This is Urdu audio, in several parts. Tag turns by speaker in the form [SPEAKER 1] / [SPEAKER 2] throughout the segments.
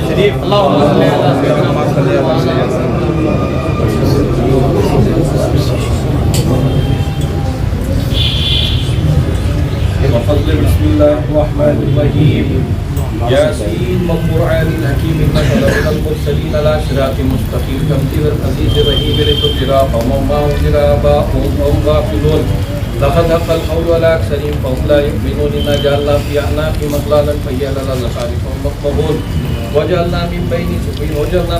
[SPEAKER 1] شریف اللهم صل على سيدنا محمد وفضل بسم الله الرحمن الرحيم ياسين والقرآن الحكيم إنك لمن المرسلين على صراط مستقيم تنزيل العزيز الرحيم لتنذر قوما ما أنذر آباؤهم وهم غافلون لقد حق القول على أكثرهم فهم لا يؤمنون إنا جعلنا في أعناقهم أغلالا فهي إلى الأذقان فهم مقمحون وجعلنا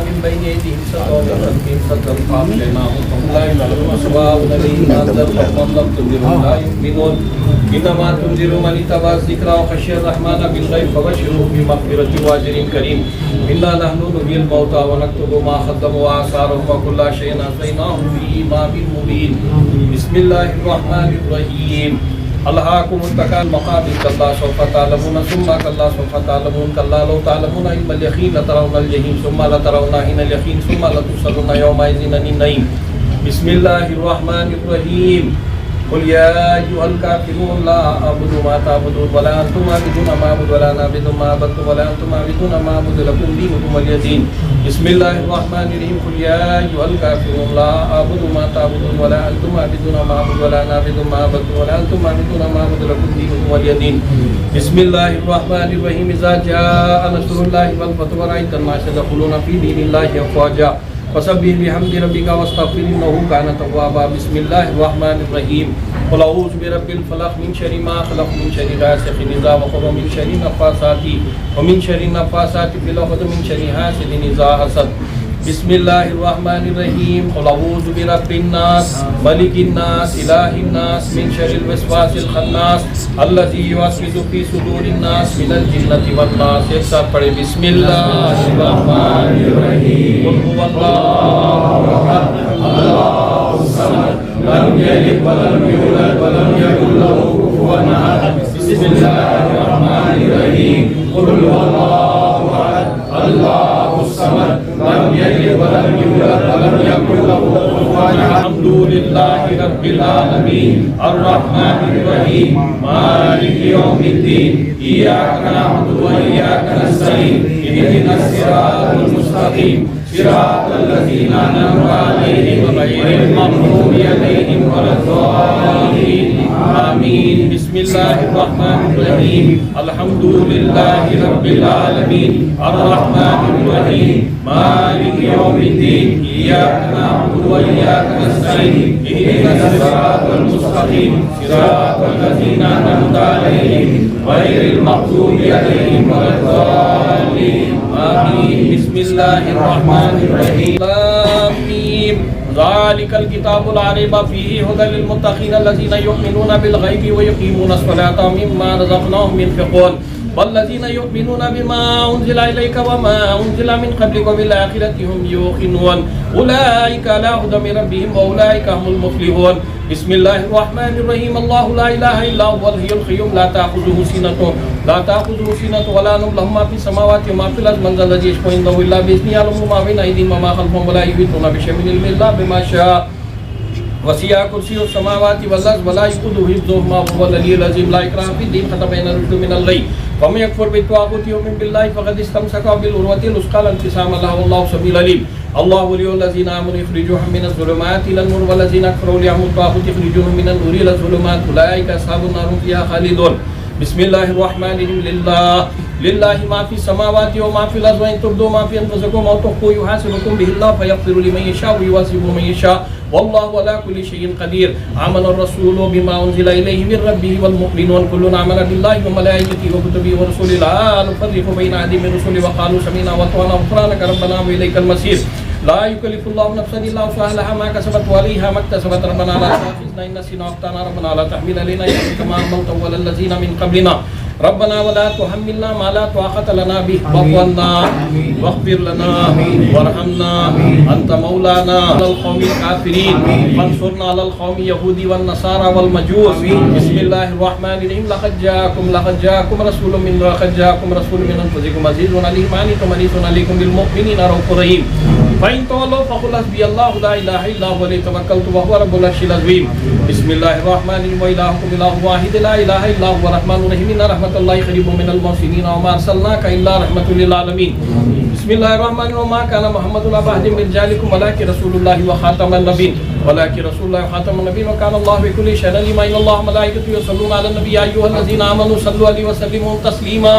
[SPEAKER 1] من بين أيديهم سدا ومن خلفهم سدا فأغشيناهم فهم لا يبصرون سواء عليهم أنذرتهم أم لم تنذرهم لا يؤمنون إنما تنذر من اتبع الذكر وخشي الرحمن بالغيب فبشره بمغفرة وأجر كريم إنا نحن نحيي الموتى ونكتب ما قدموا وآثارهم وكل شيء أحصيناه في إمام مبين بسم الله الرحمن الرحيم ألهاكم التكاثر مقابل كلا سوف تعلمون ثم كلا سوف تعلمون كلا لو تعلمون علم اليقين لترون الجحيم ثم لترون عين اليقين ثم لتسألن يومئذ عن النعيم بسم الله الرحمن الرحيم قل يا أيها الكافرون لا أعبد ما تعبدون ولا أنتم عابدون ما أعبد ولا أنا عابد ما عبدتم ولا أنتم عابدون ما أعبد لكم دينكم ولي دين بسم الله الرحمن الرحيم قل يا أيها الكافرون لا أعبد ما تعبدون ولا أنتم عابدون ما أعبد ولا أنا عابد ما عبدتم ولا أنتم عابدون ما أعبد لكم دينكم ولي دين بسم الله الرحمن الرحيم إذا جاء نصر الله والفتح ورأيت الناس يدخلون في دين الله أفواجا فسبح بحمد ربك واستغفر إنه كان توابا بسم الله الرحمن الرحيم قل أعوذ برب الفلق من شر ما خلق من شر غاسق إذا وقب من شر النفاثات ومن شر النفاثات في العقد من شر حاسد إذا حسد بسم الله الرحمن الرحيم قل أعوذ برب الناس ملك الناس إله الناس من شر الوسواس الخناس الذي يوسوس في صدور الناس من الجنة والناس ایک ساتھ پڑھے بسم اللہ الرحمن الرحیم قل هو اللہ احد اللہ الصمد لم يلد ولم يولد ولم يكن له كفوا احد بسم اللہ الرحمن الرحیم قل هو اللہ احد اللہ الصمد لم يلد ولم يولد ولم يكن له كفوا احد الحمد لله رب العالمين الرحمن الرحيم مالك يوم الدين إياك نعبد وإياك نستعين اهدنا الصراط المستقيم صراط الذين أنعمت عليهم غير المغضوب عليهم ولا الضالين آمين بسم الله الرحمن الرحيم الحمد لله رب العالمين الرحمن الرحيم مالك يوم الدين إياك نعبد وإياك نستعين اهدنا الصراط المستقيم صراط الذين أنعمت عليهم غير المغضوب عليهم ولا الضالين آمين بسم الله الرحمن الرحيم آمين ذلك الكتاب لا ريب فيه هدى للمتقين الذين يؤمنون بالغيب ويقيمون الصلاة ومما رزقناهم ينفقون والذين يؤمنون بما أنزل إليك وما أنزل من قبلك وبالآخرة هم يوقنون أولئك على هدى من ربهم وأولئك هم المفلحون بسم الله الرحمن الرحيم الله لا إله إلا هو الحي القيوم لا تأخذه سنة ولا نوم له ما في السماوات وما في الأرض من ذا الذي يشفع عنده إلا بإذنه يعلم ما بين أيديهم وما خلفهم ولا يحيطون بشيء من علمه إلا بما شاء وسع كرسيه السماوات والأرض ولا يؤوده حفظهما وهو العلي العظيم لا إكراه في الدين قد تبين الرشد من الغي ومن يكفر بالطاغوت ويؤمن بالله فقد استمسك بالعروة الوثقى لا انقسام لها والله سميع عليم الله ولي الذين آمنوا يخرجوهم من الظلمات إلى النور والذين كفروا ليعبدوا الطاغوت يخرجوهم من النور إلى الظلمات أولئك أصحاب النار هم فيها خالدون بسم الله الرحمن الرحيم لله ما في السماوات وما في الأرض وإن تبدوا ما في أنفسكم أو تخفوه يحاسبكم به الله فيغفر لمن يشاء ويعذب من يشاء والله على كل شيء قدير آمن الرسول بما أنزل إليه من ربه والمؤمنون كلنا آمن بالله وملائكته وكتبه ورسله لا نفرق بين أحد من رسله وقالوا سمعنا وأطعنا غفرانك ربنا وإليك المصير لا يكلف الله نفسا إلا وسعها ما كسبت وعليها ما اكتسبت ربنا لا تؤاخذنا إن نسينا أو أخطأنا ربنا لا تحمل علينا إصرا كما حملته على الذين من قبلنا ربنا ولا تحملنا ما لا طاقة لنا به واعف عنا واغفر لنا وارحمنا أنت مولانا على القوم الكافرين وانصرنا على القوم اليهود والنصارى والمجوس بسم الله الرحمن الرحيم لقد جاءكم رسول من أنفسكم عزيز عليه ما عنتم حريص عليكم بالمؤمنين رؤوف رحيم فإن تولوا فقل حسبي الله لا إله إلا هو عليه توكلت وهو رب العرش العظيم بسم الله الرحمن الرحيم وإلهكم إله واحد لا إله إلا هو الرحمن الرحيم إن الرحمن رحمت اللہ قریب من المحسنین وما ارسلناک الا رحمت للعالمین. بسم اللہ الرحمن الرحیم. ما کان محمد ابا احد من رجالکم ولکن رسول اللہ وخاتم النبیین ولکن رسول اللہ وخاتم النبیین وکان اللہ بکل شیء علیم. ان اللہ وملائکته یصلون علی النبی یا ایھا الذین آمنوا صلوا علیہ وسلموا تسلیما.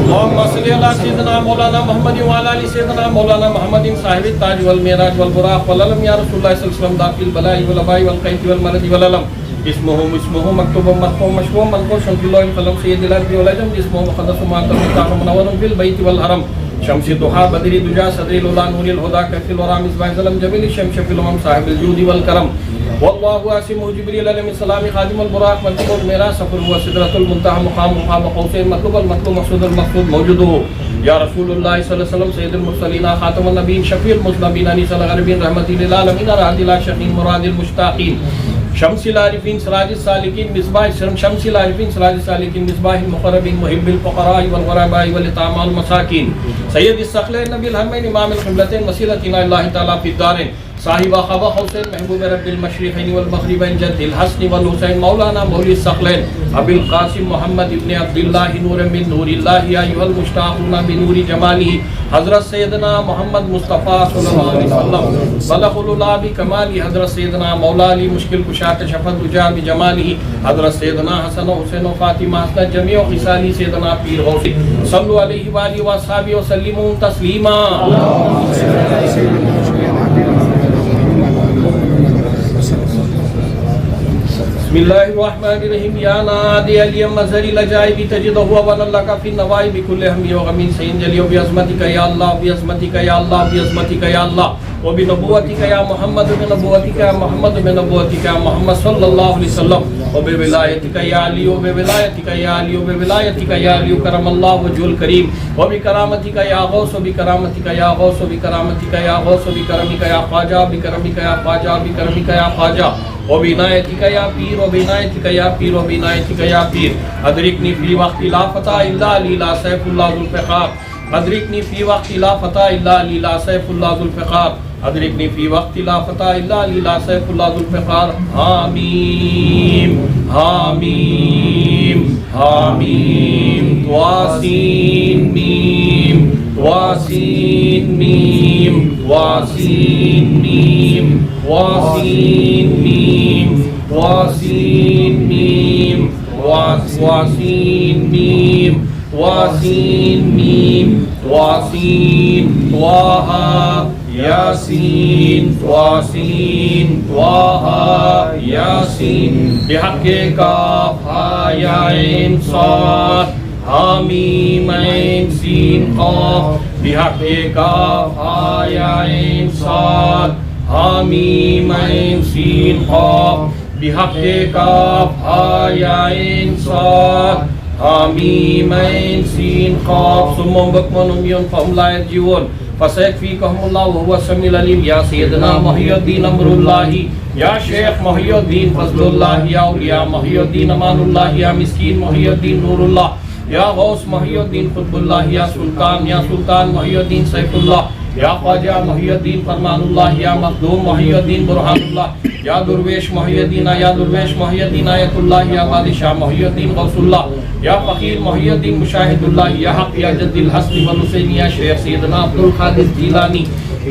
[SPEAKER 1] اللهم صل على سيدنا مولانا محمد وعلى ال سيدنا مولانا محمد صاحب التاج والمعراج والبراق والعلم يا رسول الله صلى الله عليه وسلم داخل البلاء والوباء والقيد والمرض والالم. اسمه مكتوب مرفوع مشفوع منقوش في اللوح القلم سيد الارض والعجم. اسمه مقدس مفتاح منور في البيت والحرم. شمس الضحى بدر الدجى صدر الهدى نور الهدى كف الورى مصباح ظلم جميل الشمس في الامم صاحب الجود والكرم. والله واسمه جبريل عليه السلام خادم البراق مكتوب الميراث سفر وسدرة المنتهى مقام مقام قوسين مطلوب المطلوب مقصود المقصود موجوده يا رسول الله صلى الله عليه وسلم سيد المرسلين خاتم النبيين شفيع المذنبين انيس الغربين رحمة للعالمين راحة العاشقين مراد المشتاقين. شمس العارفين سراج السالكين مصباح شمس العارفين سراج السالكين مصباح المقربين محب الفقراء والغرباء واليتامى والمساكين سيد الثقلين نبي الحرمين امام القبلتين وسيلتنا الى الله تعالى في الدارين صاحب خبا حسين محبوب رب المشرقين والمغربين جد الحسن والحسين مولانا مولي الثقلين ابي القاسم محمد ابن عبد الله نور من نور الله يا ايها المشتاقون بنور جماله حضرت سیدنا محمد مصطفیٰ صلی اللہ علیہ وسلم بلغ العلا بکمالہ حضرت سیدنا مولا علی مشکل کشا کشف الدجیٰ بجمالہ حضرت سیدنا حسن و حسین و فاطمہ حسن جمیع خصالی سیدنا پیر غوث صلو علیہ وآلہ وصحبہ وسلموا تسلیما. بسم اللہ الرحمن الرحیم. یا نادی علی مظہر العجائب تجدہ وانا لک فی النوائب کل ہم و غم سینجلی بعظمتک یا اللہ بعظمتک یا اللہ بعظمتک یا اللہ وبنبوتک یا محمد بنبوتک یا محمد بنبوتک یا محمد صلی اللہ علیہ وسلم وبولایتک یا علی وبولایتک یا علی وبولایتک یا علی کرم اللہ وجہ الکریم وبکرامتک یا غوث وبکرامتک یا غوث وبکرامتک یا غوث وبکرمک یا خواجہ بکرمک یا خواجہ بکرمک یا خواجہ وبعنایتک یا پیر وبعنایتک یا پیر وبعنایتک یا پیر. ادرکنی فی وقت لا فتح الا علی لا سیف اللہ ذو الفقار. ادرکنی فی وقت لا فتح الا علی لا سیف اللہ ذو الفقار. ادرکنی فی وقت لا فتح الا علی لا سیف اللہ ذو الفقار. آمین آمین آمین. تواسین میم تواسین میم تواسین میم تواسین میم تواسین میم تواسین میم تواسین میم تواسین طه یاسین تواسین طه یاسین بحق کاف ہا یا عین صاد حامیم عین سین قاف بحق کاف ہا یا عین صاد حامیم عین سین قاف بحق کاف ہا یا عین صاد حامیم عین سین قاف. صم بکم عمی فهم لا یرجعون فسیکفیکہم اللہ وہو السمیع العلیم. یا سیدنا محی الدین امر اللہ یا شیخ محی الدین فضل اللہ یا اولیاء محی الدین امان اللہ یا مسکین محی الدین نور اللہ یا غوث محی الدین قطب اللہ یا سلطان محی الدین سیف اللہ یا خواجہ محی الدین فرمان اللہ یا مخدوم محی الدین برہان اللہ یا درویش محی الدین یا درویش محی الدین آیت اللہ یا بادشاہ محی الدین غوث اللہ یا فقیر محی الدین مشاہد اللہ یا حق یا جد الحسن والحسین یا شیخ سیدنا عبد القادر جیلانی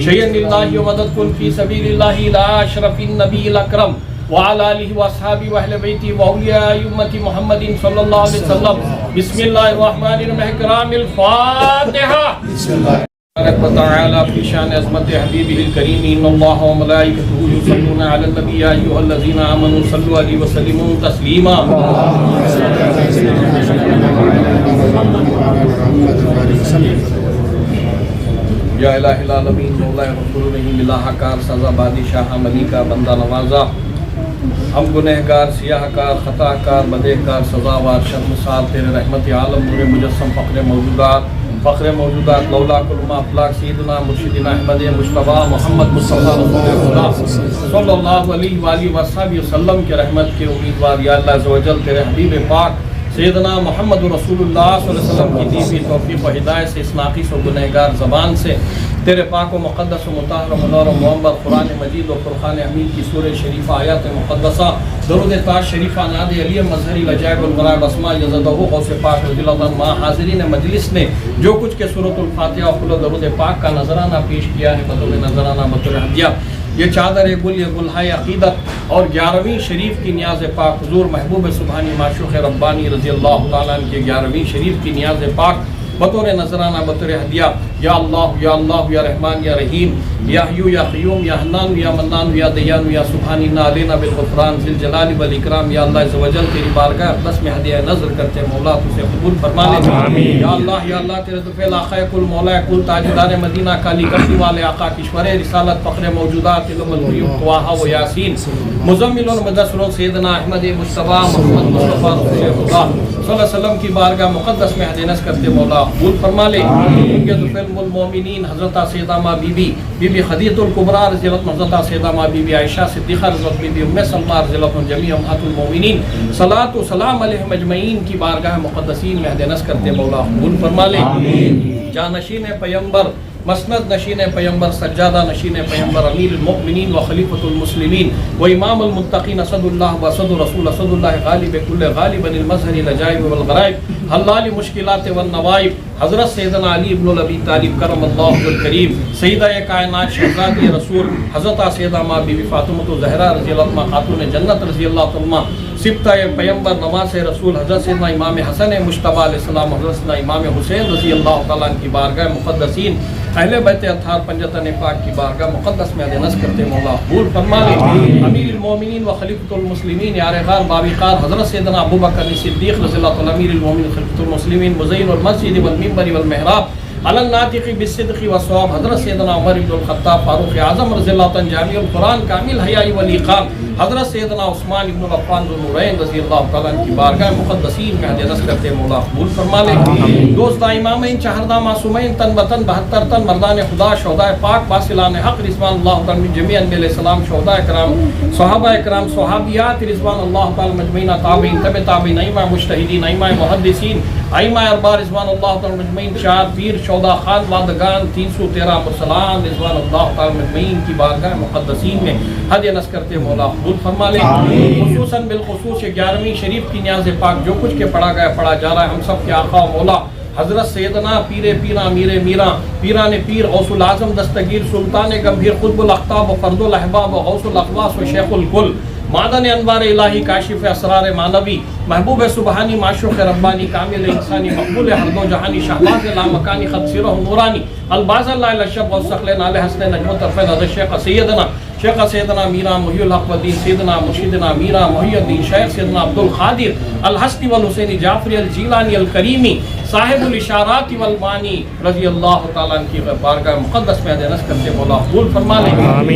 [SPEAKER 1] شیئن اللہ ومدد کن فی سبیل اللہ الى اشرف النبی الاکرم وعلى آلہ واصحابہ واہل بیتہ واولیاء امت محمد صلی اللہ علیہ وسلم. بسم اللہ الرحمن الرحیم. کرام الفاتحہ. بسم اللہ تبارک و تعالی فی شان عظمت حبیبہ الکریم. ان اللہ وملائکتہ یصلون علی النبی یا ایھا الذین آمنوا صلوا علیہ وسلموا تسلیما. یا الہ العالمین مولا رسول نہیں ملا حکار سزا بادشاہ ملیکہ بندہ نوازا. ہم گنہگار سیاہ کار خطا کار بدے کار سزاوار شرمسار تیرے رحمت عالم نور مجسم فخر موجودات لولا کلما افلاق سیدنا مرشدنا احمد مصطفیٰ محمد مصطفیٰ رسول اللہ صلی اللہ علیہ وآلہ وسلم کے رحمت کے امیدوار. یا اللہ عز و جل تیرے حبیب پاک سیدنا محمد رسول اللہ صلی اللہ علیہ وسلم کی دی ہوئی توفیق و ہدایت سے اس ناقص و گنہگار زبان سے تیرے پاک و مقدس و مطہر و منور و معمر قرآن مجید و فرقان حمید کی سورہ شریفہ آیات مقدسہ درود تاج شریفہ ناد علی مظہری لجائب الغرائب اسماء یزدہ غوث پاک رضی اللہ عنہ حاضرین مجلس نے جو کچھ کے سورۃ الفاتحہ و درود پاک کا نذرانہ پیش کیا ہے بطور نذرانہ بطور ہدیہ، یہ چادر گل یہ گلہائے عقیدت اور 11ویں شریف کی نیاز پاک حضور محبوب سبحانی معشوق ربانی رضی اللہ تعالیٰ عنہ کے 11ویں شریف کی نیاز پاک بطور نذرانہ بطور ہدیہ، یا اللہ یا رحمان یا رحیم یا حیو یا قیوم یا حنان یا منان یا دیان یا سبحانی علینا بالغفران ذی الجلال والاکرام، یا اللہ عز و جل تیری بارگاہ اقدس میں ہدیہ نظر کرتے مولا تو سے قبول فرما لے، یا اللہ تیرے طفیل آقا کل مولا کل تاجدار مدینہ کالی کرسی والے آقا کشور رسالت فخر موجودات علم الغیوب طواہا و یاسین مزمل مدثر سیدنا احمد مصطفیٰ محمد مصطفیٰ رسول خدا صلی اللہ علیہ وسلم کی بارگاہ مقدس میں ہدیہ نظر کرتے مولا قبول فرما لے، ان کے طفیل المومنین حضرت سیدہ ماں بی بی خدیجہ الکبریٰ رضی اللہ عنہ، حضرت سیدہ ماں بی بی عائشہ صدیقہ رضی اللہ عنہ، بی بی ام سلمہ رضی اللہ عنہ، جمیع امہات المومنین صلاۃ و سلام علیہم اجمعین کی بارگاہ مقدسین میں ہدیہ نظر کرتے مولا قبول فرما لے، جانشین پیمبر مسند نشین پیمبر سجادہ نشین پیمبر امیر المؤمنین و خلیفۃ المسلمین و امام المتقین اسد اللہ و اسد رسول اسد اللہ غالب کل غالب المظہر العجائب والغرائب حلال مشکلات والنوائب حضرت سیدنا علی ابن ابی طالب کرم اللہ الکریم سیدہ کائنات شہزادی رسول حضرت سیدہ ماں بی بی فاطمہ الزہرا رضی اللہ عنہ خاتون جنت رضی اللہ عنہ سبطہ پیمبر نواز رسول حضرت سیدنا امام حسن مجتبیٰ علیہ السلام حضرت سیدنا امام حسین رضی اللہ تعالیٰ عنہ کی بارگاہ مقدسین اہل بیت اطہار پنجتن پاک کی بارگاہ مقدس میں ہدیہ نظر کرتے مولا قبول فرما لے، امیر المومنین و خلیفۃ المسلمین یار غار بابی خار حضرت سیدنا ابوبکر صدیق رضی اللہ تعالیٰ امیر المومنین خلیفۃ المسلمین مزین المسجد والمنبر والمحراب علی الناطق بالصدق والصواب حضرت سیدنا عمر بن الخطاب فاروق اعظم رضی اللہ عنہ جامع القرآن کامل حیاء والاقام حضرت سیدنا عثمان بن عفان ذو النورین رضی اللہ تعالیٰ عنہ کی بارگاہ مقدسین میں ہدیہ نظر کرتے مولا قبول فرما لے، دوست امامین چہردہ معصومین تن بتن 72 تن مردان خدا شہداء پاک واصلان حق رضوان اللہ تعالیٰ جمیع انبیاء علیہ السلام شہداء کرام صحابہ کرام صحابیات رضوان اللہ تعالیٰ مجمعین تابعین تبع تابعین ائمہ مجتہدین ائمہ محدثین ائمہ اربعہ رضوان اللہ تعالیٰ مجمعین 4 پیر شہداء خان وادگان 313 مرسلان رضوان اللہ تعالیٰ مجمعین کی بارگاہ مقدسین میں ہدیہ نظر کرتے مولا قبول فرما لے، خصوصاً بالخصوص 11ویں شریف کی نیاز پاک جو کچھ کے پڑھا گیا پڑھا جا رہا ہے، ہم سب کے آقا و مولا حضرت سیدنا پیر پیرا میر میرا پیران پیر غوث العظم دستگیر سلطان گمبھیر قطب الاقطاب و فرد الاحباب و غوث الاقواس و شیخ الکل معدن انوار الہی کاشف اسرار معنوی محبوب سبحانی معشوق ربانی کامل انسانی مقبول ہر دو جہانی شہباز لامکانی خط سرہ نورانی الباز اللہ الشب والسخلین علیہ حسن نجم طرفین حضرت شیخ سیدنا میرا محی الحق والدین سیدنا مرشدنا میرا محی الدین شیخ سیدنا عبد القادر الحسنی والحسینی جعفری الجیلانی الکریمی صاحب الاشارات والمانی رضی اللہ تعالیٰ عنہ کی بارگاہ مقدس میں ہدیہ نظر کرتے مولا قبول فرما لے،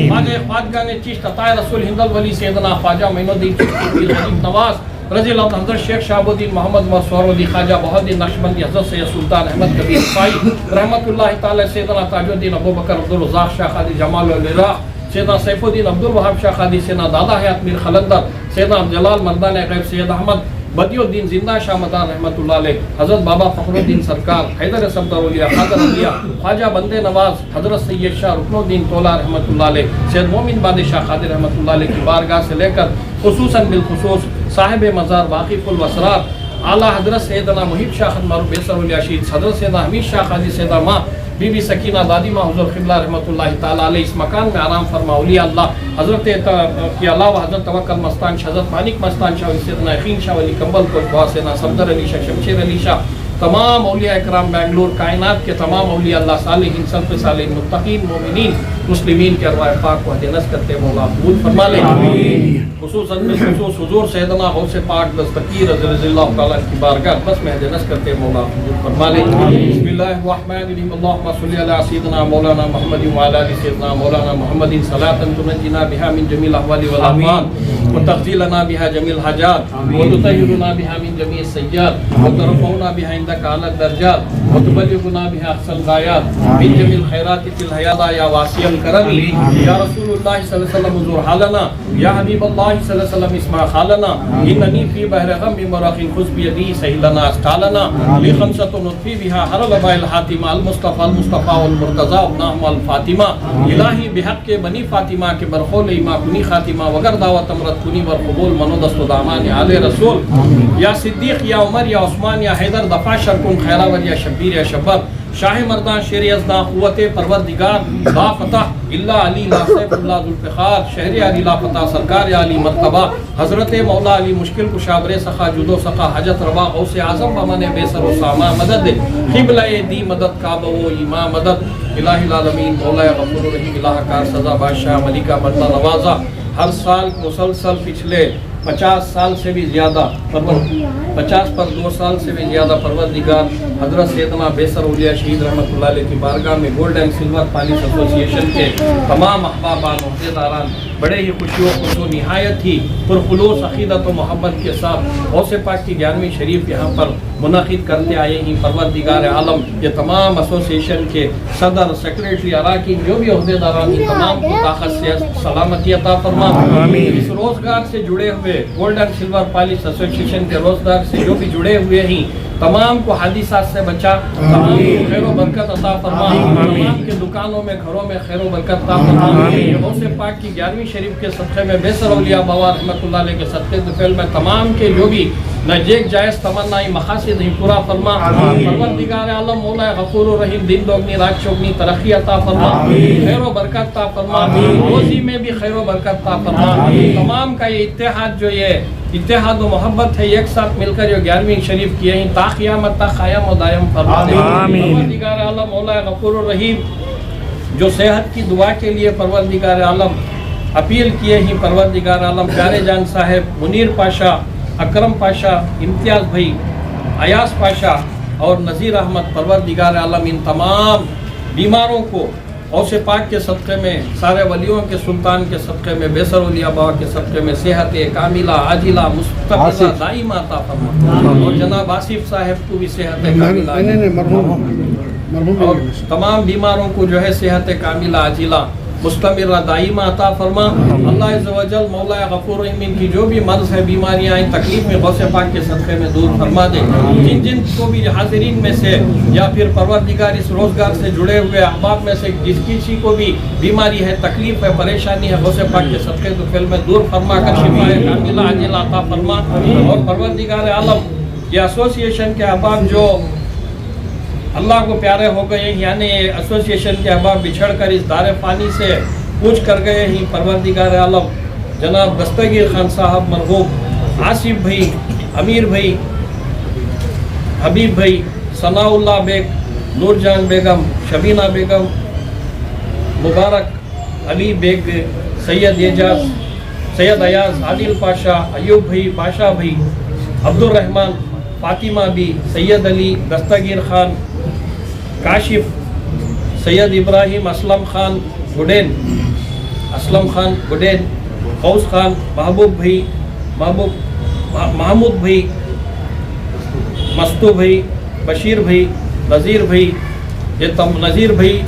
[SPEAKER 1] خواجہ خواجگان چشت عطائے رسول ہند الولی سیدنا خواجہ معین الدین چشتی پیر غریب نواز رضی اللہ عنہ حضرت شیخ شہاب الدین محمد مسعود علی خواجہ بہاءالدین نقشبندی حضرت سید سلطان احمد کبیر رفاعی رحمۃ اللہ تعالی سیدنا تاج الدین ابوبکر عبدالرزاق شاہ قاضی جمال العراق سیدنا سیف الدین عبدالوہاب شاہ قاضی سیدنا دادا حیات میر خلندر سیدنا جلال مردان غیب سید احمد بدی الدین زندہ شاہ مدان رحمۃ اللہ علیہ حضرت بابا فخر الدین سرکار حیدر صفدر اولیاء خادر اولیاء خواجہ بندے نواز حضرت سید شاہ رکن الدین تولا رحمۃ اللہ علیہ سید مومن بادشاہ قادر رحمۃ اللہ علیہ کی بارگاہ سے لے کر خصوصاً بالخصوص صاحب مزار واقف الاسرار اعلیٰ حضرت سیدنا محب شاہ خادم معروف بیسر اولیاء شہید حضرت سیدنا حمید شاہ قاضی سیدہ ماں بی بی سکینہ دادی ماں حضور قبلہ رحمۃ اللہ تعالیٰ علیہ اس مکان میں آرام فرما اولیاء اللہ حضرت کے علاوہ حضرت توکل مستان شاہ حضرت مانک مستان شاہ سیدنا یقین شاہ ولی کمبل کوٹ سیدنا صفدر علی شاہ شمشیر علی شاہ تمام اولیاء اکرام بنگلور کائنات کے تمام اولیاء اللہ صالحین سلف صالحین متقین مومنین مسلمین کے ارواح پاک کو ہدیہ نظر کرتے مولا قبول فرما لے، خصوصاً بالخصوص حضور سیدنا غوث پاک دستگیر رضی اللہ تعالیٰ کی بارگاہ بس میں ہدیہ نظر کرتے مولا قبول فرما لے، بسم اللہ الرحمن الرحیم اللہم صلی علی سیدنا مولانا محمد وعلی آل سیدنا مولانا محمد صلاۃ تنجینا بها من جمیع الاحوال والآفات وتقضی لنا بها جمیع الحاجات وتطہرنا بها من جمیع السیئات وترفعنا بها عندك اعلی الدرجات وتبلغنا بها أقصى الغايات من جميع الخيرات في الحياة يا واسع الكرم يا رسول الله صلى الله عليه وسلم زور حالنا يا حبيب الله صلى الله عليه وسلم اسمع حالنا إنني في بحر غم مراق خذ بيدي سهل لنا أسقالنا لي خمسة نطفي بها حرل باء الحاتمة المصطفى والمرتضى ابنهم الفاطمة إلهي بحق بني فاطمة کے برخول ما کنی خاتمہ وگر دعوت امرت کنی والقبول منو دست دامان علی رسول یا صدیق یا عمر یا عثمان یا حیدر دفع شرکن خیراور یا شبیر یا شبر شاہ مردان شیر یزدان قوت پروردگار لا فتح اللہ علی لا سیف اللہ ذوالفقار شہر علی لا فتح سرکار علی مرتبہ حضرت مولا علی مشکل کشابر سخا جدو سخا حجت روا غوث اعظم بمن بے سر و ساما مدد قبلہ دی مدد کعبہ و امام مدد الہ العالمین مولا غفور الرحیم الہ کار سزا بادشاہ ملکہ بندہ نوازا ہر سال مسلسل پچھلے 50 سال سے بھی زیادہ 50 پر 2 سال سے بھی زیادہ پروردگار حضرت سیدنا بیسر اولیاء شہید رحمۃ اللہ علیہ کی بارگاہ میں گولڈ اینڈ سلور پالیس ایسوسی ایشن کے تمام احبابان عہدیداران بڑے ہی خوشی و خوش و نہایت ہی پرخلوص عقیدت و محبت کے ساتھ غوث پاک کی 11ویں شریف یہاں پر منعقد کرتے آئے ہیں پروردگار عالم یہ تمام ایسوسی ایشن کے صدر سیکریٹری اراکین جو بھی عہدیداران ہیں تمام کو طاقت سے سلامتی عطا فرما اس روزگار سے جڑے ہوئے گولڈ اینڈ سلور پالیس ایسوسی ایشن کے روزگار سے جو بھی جڑے ہوئے ہیں تمام کو حادثات سے بچا تمام کو خیر و برکت عطا فرما تمام کے دکانوں میں گھروں میں خیر و برکت عطا فرما غوث پاک کی 11ویں شریف کے صدقے میں بیسر اولیاء بابا رحمۃ اللہ علیہ کے صدقے طفیل میں تمام کے جو بھی نجیک جائز تمنائی مقاصد ہی پورا فرما پروردگار عالم مولا غفور الرحیم دین دوگنی رات چوگنی ترقی عطا فرما خیر و برکت عطا فرما روزی میں بھی خیر و برکت عطا فرما تمام کا یہ اتحاد جو یہ اتحاد و محبت ہے ایک ساتھ مل کر جو 11ویں شریف کیے ہیں تا قیامت تا قائم و دائم فرما دے پروردگار عالم مولا غفور الرحیم جو صحت کی دعا کے لیے پروردگار عالم اپیل کیے ہیں پروردگار عالم پیارے جان صاحب منیر پاشا اکرم پاشا امتیاز بھائی ایاز پاشا اور نذیر احمد پروردگار عالم ان تمام بیماروں کو غوث پاک کے صدقے میں سارے ولیوں کے سلطان کے صدقے میں بیسر اولیاء بابا کے صدقے میں صحت کاملہ عاجلہ مستقبلہ دائمہ عطا فرما اور جناب آصف صاحب کو بھی صحت کاملہ اور تمام بیماروں کو جو ہے صحت کاملہ عاجلہ مستمرہ دائمہ عطا فرما اللہ عز و جل مولا غفور رحیم کی جو بھی مرض ہے بیماریاں ہیں تکلیف میں غوث پاک کے صدقے میں دور فرما دے جن جن کو بھی حاضرین میں سے یا پھر پروردگار اس روزگار سے جڑے ہوئے احباب میں سے جس کسی کو بھی بیماری ہے تکلیف ہے پریشانی ہے غوث پاک کے صدقے طفیل میں دور فرما کر شفا کاملہ عاجلہ عطا فرما اور پروردگار عالم یہ ایسوسی ایشن کے احباب جو اللہ کو پیارے ہو گئے یعنی ایسوسی ایشن کے احباب بچھڑ کر اس دار فانی سے کوچ کر گئے ہیں پروردگار عالم جناب دستگیر خان صاحب مرحوم آصف بھائی امیر بھائی حبیب بھائی ثناء اللہ بیگ نور جان بیگم شبینہ بیگم مبارک علی بیگ سید ایاز عادل پاشا ایوب بھائی باشا بھائی عبد الرحمن فاطمہ بھی سید علی دستگیر خان کاشف سید ابراہیم اسلم خان گڈین قوس خان محمود بھائی مستو بھائی بشیر بھائی نذیر بھائی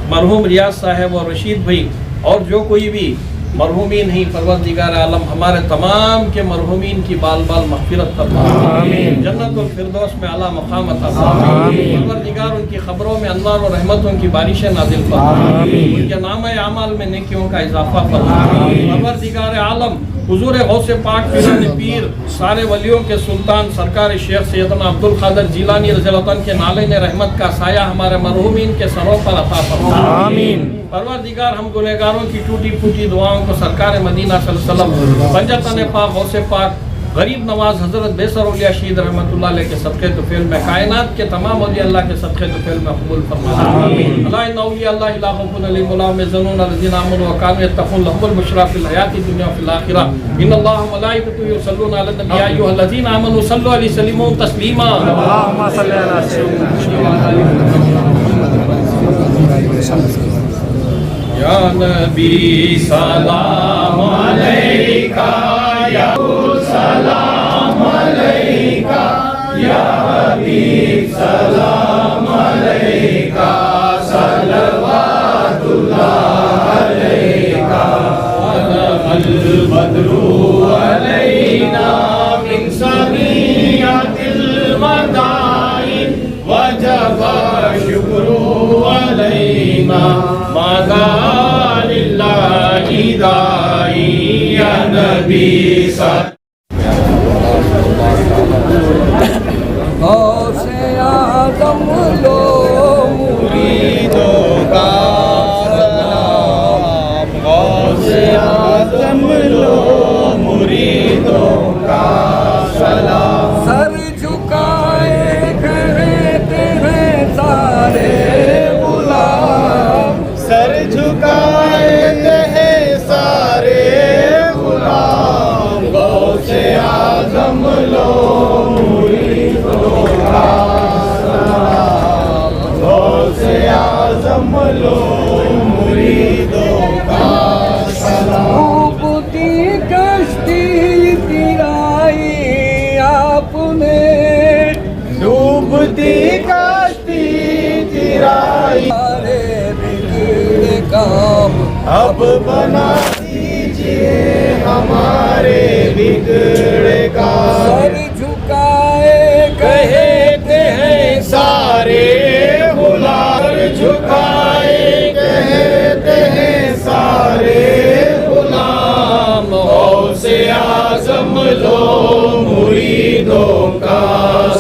[SPEAKER 1] مرحوم ریاض صاحب اور رشید بھائی اور جو کوئی بھی مرحومین ہیں پروردگار عالم ہمارے تمام کے مرحومین کی بال مغفرت فرما جنت الفردوس میں اعلیٰ مقام عطا فرما پروردگار ان کی خبروں میں انوار و رحمتوں کی بارشیں نازل فرما ان کے نامہ اعمال میں نیکیوں کا اضافہ فرما پروردگار عالم حضور غوث پاک پیر سارے ولیوں کے سلطان سرکار شیخ سیدنا عبد القادر جیلانی رضی اللہ عنہ کے نالین رحمت کا سایہ ہمارے مرحومین کے سروں پر عطا فرما پروردگار ہم گنہگاروں کی ٹوٹی پھوٹی دعاؤں کو سرکار مدینہ صلی اللہ علیہ وسلم پنجتن پاک غوث پاک غریب نواز حضرت بیسر اولیاء شہید رحمۃ اللہ علیہ کے صدقے طفیل میں کائنات کے تمام اولیاء اللہ کے صدقے طفیل میں قبول فرما اللہ ان اولیاء اللہ لا خوف علیہم ولا هم يحزنون الذين آمنوا وكانوا يتقون لهم البشرى في الحياة الدنيا وفي الآخرة ان الله وملائكته يصلون على النبي يا ايها الذين آمنوا صلوا عليه وسلموا تسليما اللهم صل على سيدنا یا نبی سلام علیکہ یا سلام علیکہ یا حبیب سلام علیکہ صلوات اللہ علیکہ البدر علینا من ثنیات الوداع وجب شکر علینا ماذا للہ داعی یا نبی غوث اعظم لو مریدوں کا سلام غوث اعظم لو مریدوں کا سلام سر جھکائے کہتے ہیں سارے غلام سر جھکائے ہیں سارے غلام غوث اعظم لو لو مریدوں کا سلام ڈوبتی کشتی تیرائی آپ نے ڈوبتی کشتی تیرائی سارے بگڑے کام اب بنا دیجیے ہمارے بگڑے کام سر جھکائے کہتے ہیں سارے جھکائے کہتے ہیں سارے غلام غوث اعظم لو مریدوں کا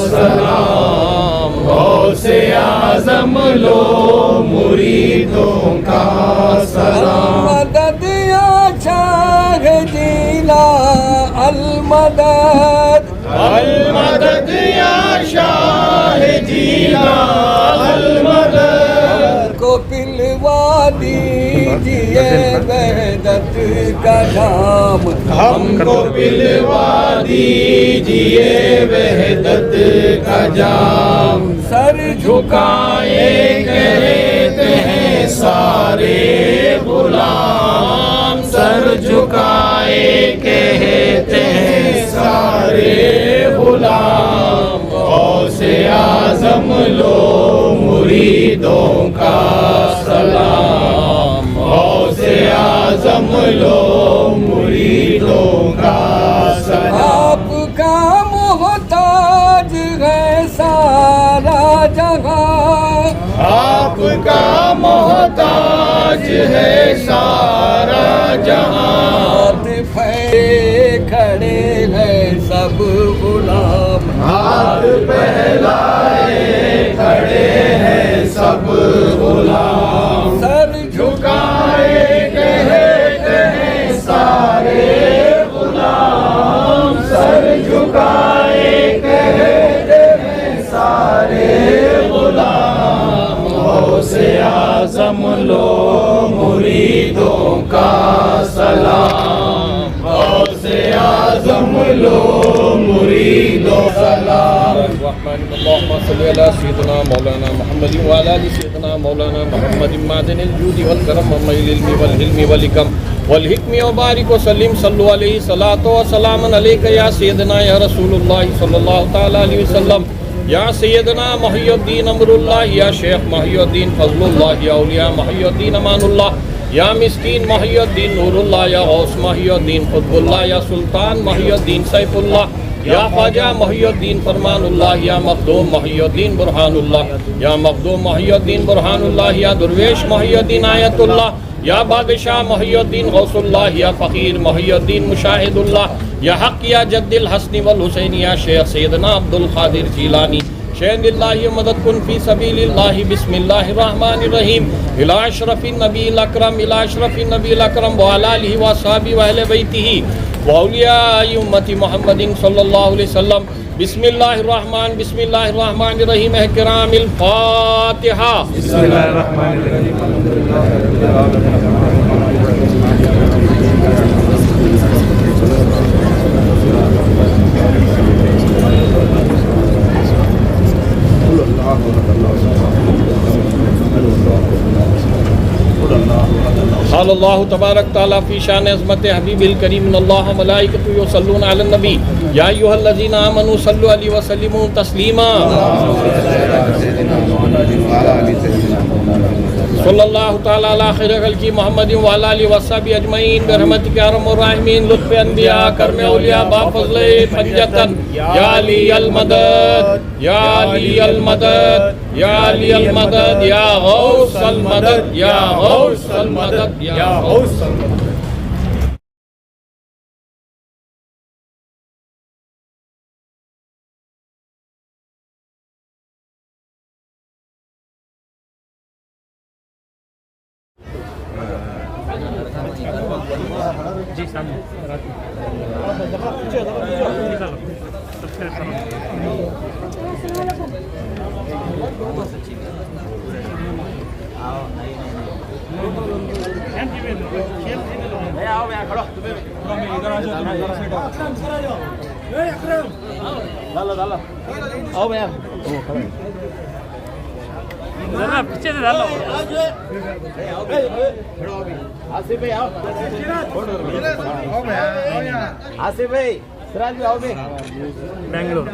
[SPEAKER 1] سلام غوث اعظم لو مریدوں کا سلام مدد یا شاہ جیلا المدد المدد یا شاہ جیلا کو پلوا دیجیے وحدت کا جام ہم کو پلوا دیجیے وحدت کا جام سر جھکائے کہتے ہیں سارے غلام سر جھکائے کہتے ہیں سارے غلام غوث اعظم لو مریدوں کا سلام غوث اعظم لو مریدوں کا سلام آپ کا محتاج ہے سارا جہاں آپ کا محتاج ہے سارا جہاں ہاتھ پھیلے کھڑے ہیں سب غلام ہاتھ پھیلائے کھڑے ہیں سب غلام سر جھکائے کہتے ہیں سارے غلام سر جھکائے کہتے ہیں سارے غلام غوث اعظم لو مریدوں کا سلام غوث اعظم لو مریدوں کا سلام اللهم صل على سيدنا مولانا محمد وعلى ال سيدنا مولانا محمد معدن الجود والكرم وميل العلم والحلم والحكم والحكم وبارك وسلم صلوا عليه صلاة وسلام عليك يا سيدنا يا رسول الله صلى الله تعالى عليه وسلم يا سيدنا محي الدين امر الله يا شيخ محي الدين فضل الله يا اولیاء محي الدين امان الله یا مسکین محی الدین نور اللہ یا غوث محی الدین قطب اللہ یا سلطان محی الدین سیف اللہ یا خواجہ محی الدین فرمان اللہ یا مخدوم محی الدین برحان اللہ یا مخدوم محی الدین برحان اللہ یا درویش محی الدین آیت اللہ یا بادشاہ محی الدین غوث اللہ یا فقیر محی الدین مشاہد اللہ یا حق یا جد الحسن والحسین یا شیخ سیدنا عبد القادر جیلانی شہد اللہ مدد کن فی سبیل اللہ بسم اللہ الرحمن الرحیم الى اشرف النبی الاکرم الى اشرف النبی الاکرم وعلی آلہ واصحابہ واہل بیتہ واولیاء امت محمد صلی اللہ علیہ وسلم بسم اللہ الرحمن الرحیم کرام الفاتحہ بسم اللہ الرحمن الرحیم قال اللہ تبارک تعالیٰ فی شان عظمت حبیب الکریم ان اللہ ملائکۃ یصلون علی النبی یا ایھا الذین آمنوا صلوا علیہ وسلموا تسلیما صلی اللہ تعالیٰ علی خیر خلق محمد وعلی آلہ وصحبہ اجمعین برحمتک یا ارحم الراحمین لطف انبیاء کرم اولیاء بافضل پنجتن یا علی المدد یا علی المدد یا علی المدد یا غوث المدد یا غوث المدد یا غوث المدد.
[SPEAKER 2] جی سامنے پیچھے سے ڈال لو.
[SPEAKER 3] آصف بھائی آؤ. آصف بھائی سراج بھی آؤ.
[SPEAKER 2] بنگلور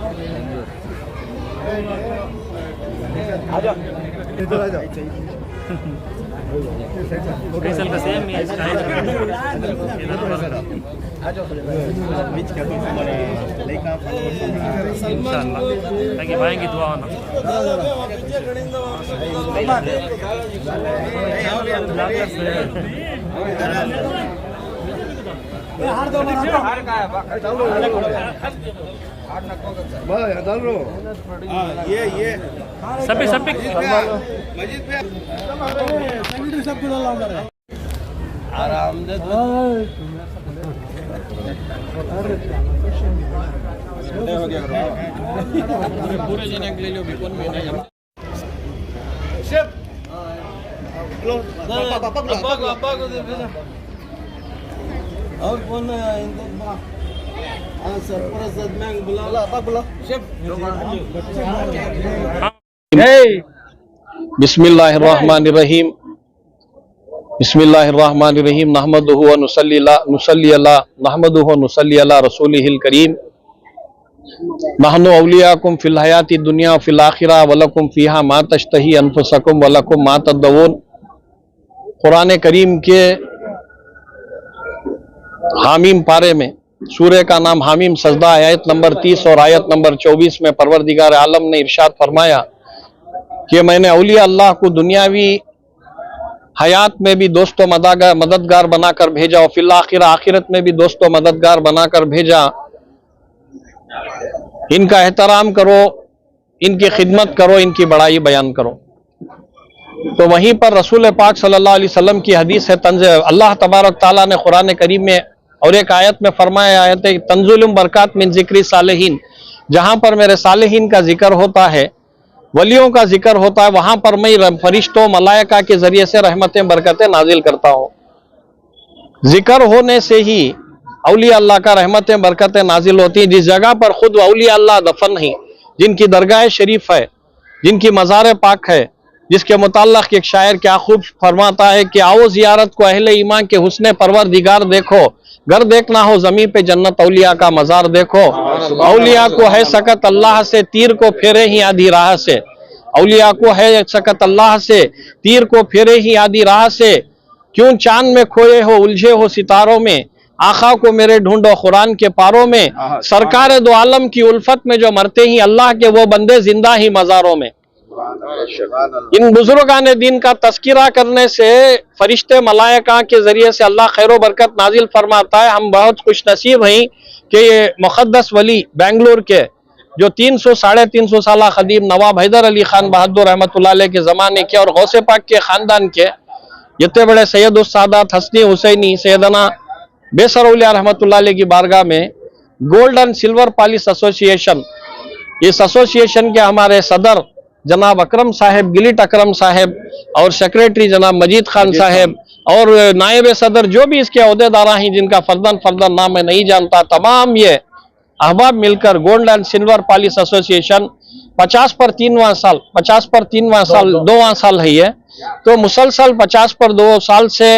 [SPEAKER 3] آ جاؤ.
[SPEAKER 2] فیصل کا سیم ہی انشاءاللہ تاکہ بھائی کی دعا ہونا. سبھی
[SPEAKER 1] پورے جنے لے لو بھی کون میں نہیں
[SPEAKER 3] اور کون سرپرست میں بلا بلا
[SPEAKER 1] بسم اللہ الرحمن الرحیم بسم اللہ الرحمن الرحیم نحمدہ و نصلی علی رسولہ الکریم نحن اولیاءکم فی الحیات الدنیا وفی الآخرہ ولکم فیہا ما تشتہی انفسکم ولکم ما تدعون. قرآن کریم کے حامیم پارے میں سورہ کا نام حامیم سجدہ آیت نمبر 30 اور آیت نمبر 24 میں پروردگار عالم نے ارشاد فرمایا کہ میں نے اولیاء اللہ کو دنیاوی حیات میں بھی دوست و مددگار بنا کر بھیجا اور فی الآخرہ آخرت میں بھی دوست و مددگار بنا کر بھیجا. ان کا احترام کرو، ان کی خدمت کرو، ان کی بڑائی بیان کرو. تو وہیں پر رسول پاک صلی اللہ علیہ وسلم کی حدیث ہے اللہ تبارک تعالیٰ نے قرآن کریم میں اور ایک آیت میں فرمایا آیت ہے تنزل برکات من ذکر صالحین، جہاں پر میرے صالحین کا ذکر ہوتا ہے، ولیوں کا ذکر ہوتا ہے، وہاں پر میں فرشتوں ملائکہ کے ذریعے سے رحمتیں برکتیں نازل کرتا ہوں. ذکر ہونے سے ہی اولیاء اللہ کا رحمتیں برکتیں نازل ہوتی ہیں. جس جگہ پر خود اولیاء اللہ دفن نہیں، جن کی درگاہ شریف ہے، جن کی مزار پاک ہے، جس کے متعلق ایک شاعر کیا خوب فرماتا ہے کہ آؤ زیارت کو اہل ایمان کے حسن پروردگار دیکھو، گھر دیکھنا ہو زمین پہ جنت اولیاء کا مزار دیکھو. اولیاء کو ہے سکت اللہ سے، تیر کو پھیرے ہی آدھی راہ سے. اولیاء کو ہے سکت اللہ سے، تیر کو پھیرے ہی آدھی راہ سے. کیوں چاند میں کھوئے ہو، الجھے ہو ستاروں میں، آقا کو میرے ڈھونڈو قرآن کے پاروں میں. سرکار دو عالم کی الفت میں جو مرتے ہی اللہ کے وہ بندے زندہ ہی مزاروں میں. ان بزرگان دین کا تذکرہ کرنے سے فرشتے ملائکہ کے ذریعے سے اللہ خیر و برکت نازل فرماتا ہے. ہم بہت خوش نصیب ہیں کہ یہ مقدس ولی بنگلور کے جو 300-350 سالہ خدیم نواب حیدر علی خان بہادر رحمۃ اللہ علیہ کے زمانے کے اور غوث پاک کے خاندان کے جتنے بڑے سید السادات حسنی حسینی سیدنا بیسر اولیاء رحمۃ اللہ علیہ کی بارگاہ میں gold and silver palace association, اس ایسوسیشن کے ہمارے صدر جناب اکرم صاحب، گلٹ اکرم صاحب، اور سیکریٹری جناب مجید خان صاحب، اور نائب صدر جو بھی اس کے عہدیدار ہیں جن کا فردن نام میں نہیں جانتا، تمام یہ احباب مل کر gold and silver palace association 50 پر 3واں سال 2واں سال ہے یہ، تو مسلسل 50 پر 2 سال سے